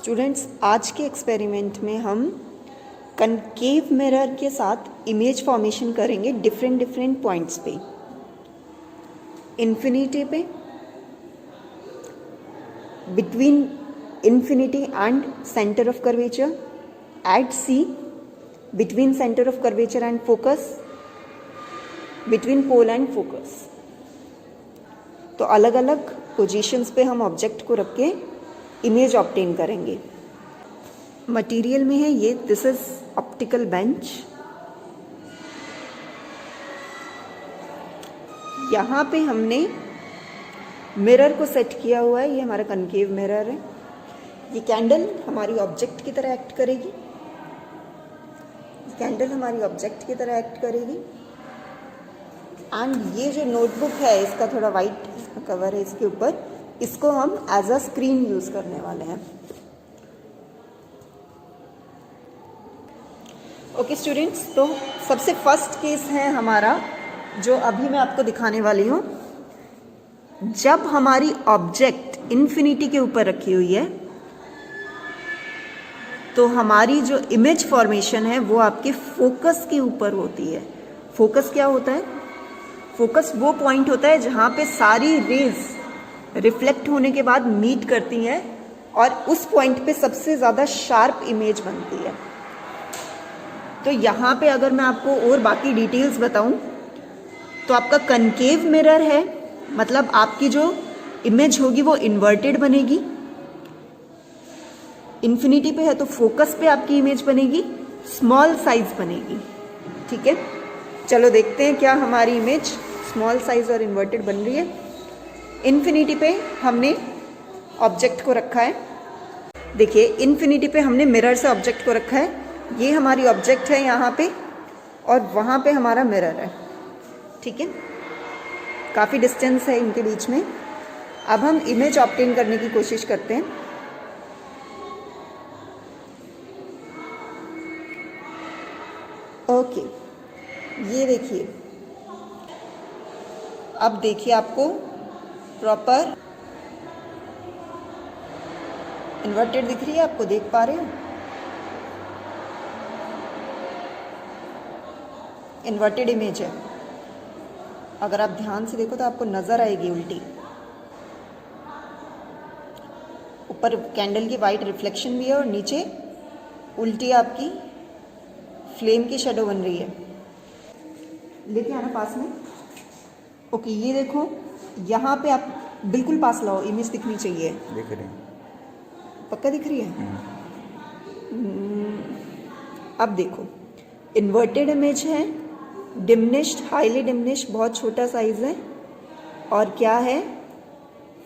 Students, आज के experiment में हम कनकेव मिरर के साथ इमेज फॉर्मेशन करेंगे डिफरेंट पॉइंट्स पे। इन्फिनिटी पे, between infinity and centre of curvature, at C, between centre of curvature and focus, between pole and focus. तो अलग अलग पोजीशंस पे हम ऑब्जेक्ट को रख के इमेज ऑब्टेन करेंगे। मटेरियल में है ये, दिस इज ऑप्टिकल बेंच। यहाँ पे हमने मिरर को सेट किया हुआ है, ये हमारा कनकेव मिरर है। ये कैंडल हमारी ऑब्जेक्ट की तरह एक्ट करेगी, कैंडल हमारी ऑब्जेक्ट की तरह एक्ट करेगी। एंड ये जो नोटबुक है, इसका थोड़ा वाइट कवर है इसके ऊपर, इसको हम एज अ स्क्रीन यूज करने वाले हैं। ओके स्टूडेंट्स, तो सबसे फर्स्ट केस है हमारा जो अभी मैं आपको दिखाने वाली हूँ। जब हमारी ऑब्जेक्ट इन्फिनिटी के ऊपर रखी हुई है तो हमारी जो इमेज फॉर्मेशन है वो आपके फोकस के ऊपर होती है। फोकस क्या होता है? फोकस वो पॉइंट होता है जहाँ पे सारी रेज रिफ्लेक्ट होने के बाद मीट करती हैं और उस पॉइंट पे सबसे ज़्यादा शार्प इमेज बनती है। तो यहाँ पे अगर मैं आपको और बाकी डिटेल्स बताऊँ तो आपका कनकेव मिरर है, मतलब आपकी जो इमेज होगी वो इन्वर्टेड बनेगी। इन्फिनिटी पे है तो फोकस पे आपकी इमेज बनेगी, स्मॉल साइज बनेगी। ठीक है, चलो देखते हैं क्या हमारी इमेज स्मॉल साइज और इन्वर्टेड बन रही है। इन्फिनिटी पे हमने ऑब्जेक्ट को रखा है। देखिए, इन्फिनिटी पे हमने मिरर से ऑब्जेक्ट को रखा है। ये हमारी ऑब्जेक्ट है यहाँ पे और वहाँ पे हमारा मिरर है। ठीक है, काफ़ी डिस्टेंस है इनके बीच में। अब हम इमेज ऑब्टेन करने की कोशिश करते हैं। ओके, ये देखिए, अब देखिए आपको प्रॉपर इन्वर्टेड दिख रही है, आपको देख पा रहे हो? इन्वर्टेड इमेज है। अगर आप ध्यान से देखो तो आपको नजर आएगी उल्टी। ऊपर कैंडल की वाइट रिफ्लेक्शन भी है और नीचे उल्टी आपकी फ्लेम की शेडो बन रही है। लेके आना पास में। ओके, ये देखो, यहाँ पे आप बिल्कुल पास लाओ, इमेज दिखनी चाहिए। दिख रही है? पक्का दिख रही है? अब देखो, इन्वर्टेड इमेज है, डिमिनिश्ड, हाईली डिमिनिश्ड, बहुत छोटा साइज है और क्या है,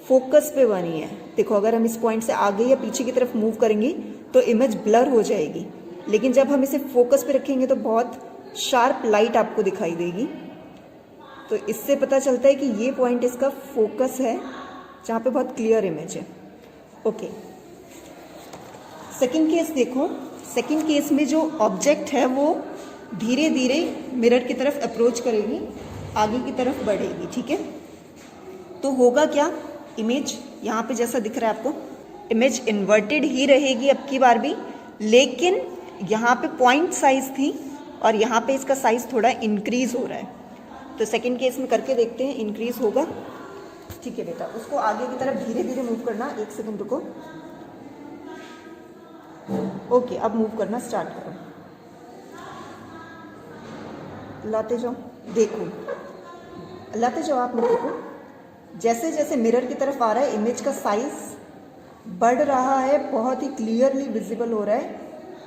फोकस पे बनी है। देखो, अगर हम इस पॉइंट से आगे या पीछे की तरफ मूव करेंगे तो इमेज ब्लर हो जाएगी, लेकिन जब हम इसे फोकस पे रखेंगे तो बहुत शार्प लाइट आपको दिखाई देगी। तो इससे पता चलता है कि ये पॉइंट इसका फोकस है जहाँ पे बहुत क्लियर इमेज है। ओके, सेकंड केस देखो। सेकंड केस में जो ऑब्जेक्ट है वो धीरे धीरे मिरर की तरफ अप्रोच करेगी, आगे की तरफ बढ़ेगी। ठीक है, तो होगा क्या, इमेज यहाँ पे जैसा दिख रहा है आपको, इमेज इन्वर्टेड ही रहेगी अब की बार भी, लेकिन यहाँ पे पॉइंट साइज थी और यहाँ पे इसका साइज थोड़ा इंक्रीज हो रहा है। तो सेकंड केस में करके देखते हैं, इंक्रीज होगा। ठीक है बेटा, उसको आगे की तरफ धीरे धीरे मूव करना। एक सेकंड रुको। ओके, अब मूव करना स्टार्ट करो, लाते जाओ। देखो, लाते जाओ आप। देखो, जैसे जैसे मिरर की तरफ आ रहा है इमेज का साइज बढ़ रहा है, बहुत ही क्लियरली विजिबल हो रहा है,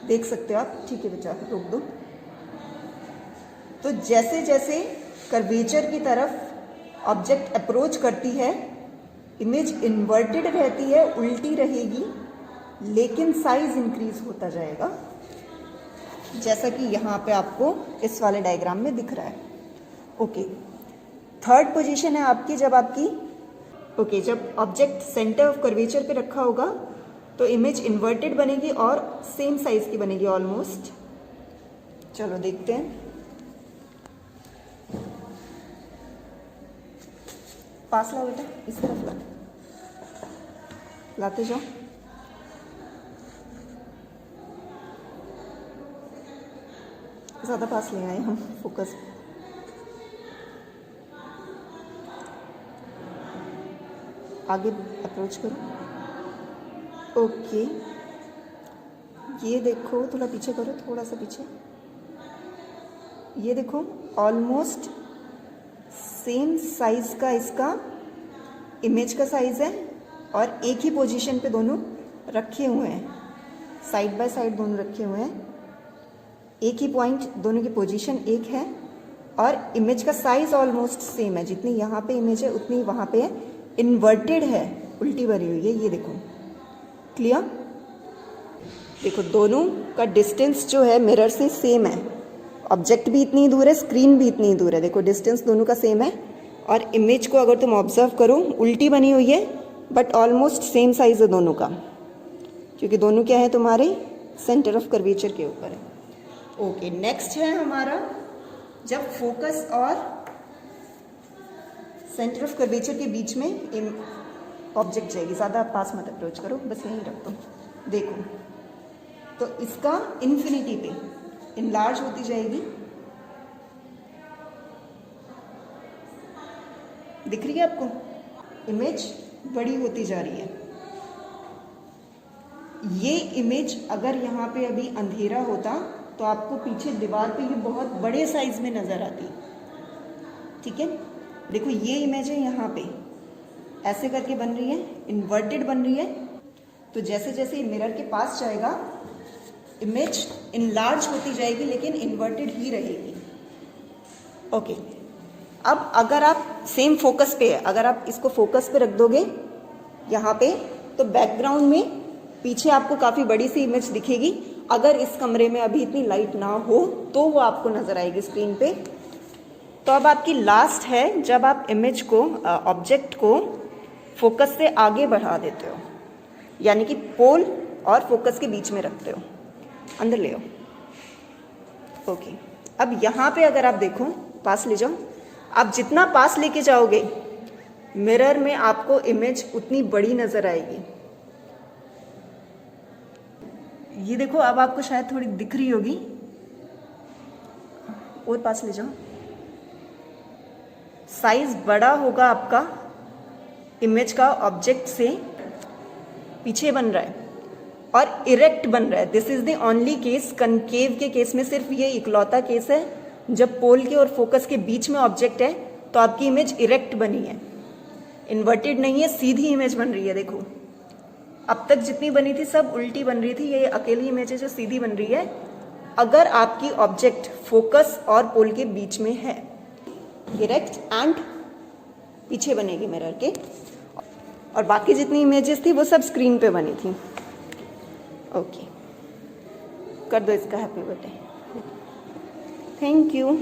देख सकते हो आप। ठीक है बेटा, रोक दो। तो जैसे जैसे कर्वेचर की तरफ ऑब्जेक्ट अप्रोच करती है, इमेज इन्वर्टेड रहती है, उल्टी रहेगी, लेकिन साइज इंक्रीज होता जाएगा, जैसा कि यहाँ पे आपको इस वाले डायग्राम में दिख रहा है। ओके, थर्ड पोजीशन है आपकी, जब ऑब्जेक्ट सेंटर ऑफ कर्वेचर पे रखा होगा तो इमेज इन्वर्टेड बनेगी और सेम साइज की बनेगी ऑलमोस्ट। चलो देखते हैं। पास लाओ बेटा, इस तरफ लाते जाओ। ज़्यादा पास ले आए हम फोकस। आगे अप्रोच करो। ओके, ये देखो, थोड़ा पीछे करो, थोड़ा सा पीछे। ये देखो ऑलमोस्ट सेम साइज का इसका इमेज का साइज है और एक ही पोजीशन पे दोनों रखे हुए हैं, साइड बाय साइड दोनों रखे हुए हैं। एक ही पॉइंट, दोनों की पोजीशन एक है और इमेज का साइज ऑलमोस्ट सेम है। जितनी यहाँ पे इमेज है उतनी वहाँ पे है। इन्वर्टेड है, उल्टी भरी हुई है। ये देखो, क्लियर? देखो दोनों का डिस्टेंस जो है मिरर से सेम है। ऑब्जेक्ट भी इतनी दूर है, स्क्रीन भी इतनी दूर है। देखो डिस्टेंस दोनों का सेम है और इमेज को अगर तुम ऑब्जर्व करो, उल्टी बनी हुई है बट ऑलमोस्ट सेम साइज है दोनों का, क्योंकि दोनों क्या है तुम्हारे सेंटर ऑफ कर्वेचर के ऊपर है। ओके, नेक्स्ट है हमारा जब फोकस और सेंटर ऑफ कर्वेचर के बीच में ऑब्जेक्ट जाएगी। ज़्यादा पास मत अप्रोच करो, बस यहीं रख दो। देखो तो इसका इन्फिनिटी पे इनलार्ज होती जाएगी। दिख रही है आपको? इमेज बड़ी होती जा रही है। ये इमेज अगर यहाँ पे अभी अंधेरा होता तो आपको पीछे दीवार पे ये बहुत बड़े साइज में नजर आती। ठीक है, देखो ये इमेज है, यहाँ पे ऐसे करके बन रही है, इन्वर्टेड बन रही है। तो जैसे जैसे मिरर के पास जाएगा इमेज इनलार्ज होती जाएगी लेकिन इन्वर्टेड ही रहेगी। ओके, अब अगर आप सेम फोकस पे है, अगर आप इसको फोकस पे रख दोगे यहाँ पे, तो बैकग्राउंड में पीछे आपको काफी बड़ी सी इमेज दिखेगी। अगर इस कमरे में अभी इतनी लाइट ना हो तो वो आपको नजर आएगी स्क्रीन पे। तो अब आपकी लास्ट है जब आप इमेज को, ऑब्जेक्ट को फोकस से आगे बढ़ा देते हो, यानी कि पोल और फोकस के बीच में रखते हो, अंदर ले आओ। ओके, अब यहाँ पे अगर आप देखो, पास ले जाओ। आप जितना पास लेके जाओगे मिरर में आपको इमेज उतनी बड़ी नजर आएगी। ये देखो, अब आपको शायद थोड़ी दिख रही होगी, और पास ले जाओ। साइज बड़ा होगा आपका इमेज का, ऑब्जेक्ट से पीछे बन रहा है और इरेक्ट बन रहा है। This is the only case, concave के केस में सिर्फ ये इकलौता केस है जब पोल के और फोकस के बीच में ऑब्जेक्ट है तो आपकी इमेज इरेक्ट बनी है, इन्वर्टेड नहीं है, सीधी इमेज बन रही है। देखो अब तक जितनी बनी थी सब उल्टी बन रही थी, ये अकेली इमेज है जो सीधी बन रही है अगर आपकी ऑब्जेक्ट फोकस और पोल के बीच में है। इरेक्ट एंड पीछे बनेगी मिरर के, और बाकी जितनी इमेजेस थी वो सब स्क्रीन पे बनी थी। ओके, कर दो इसका हैप्पी बर्थडे। Thank you.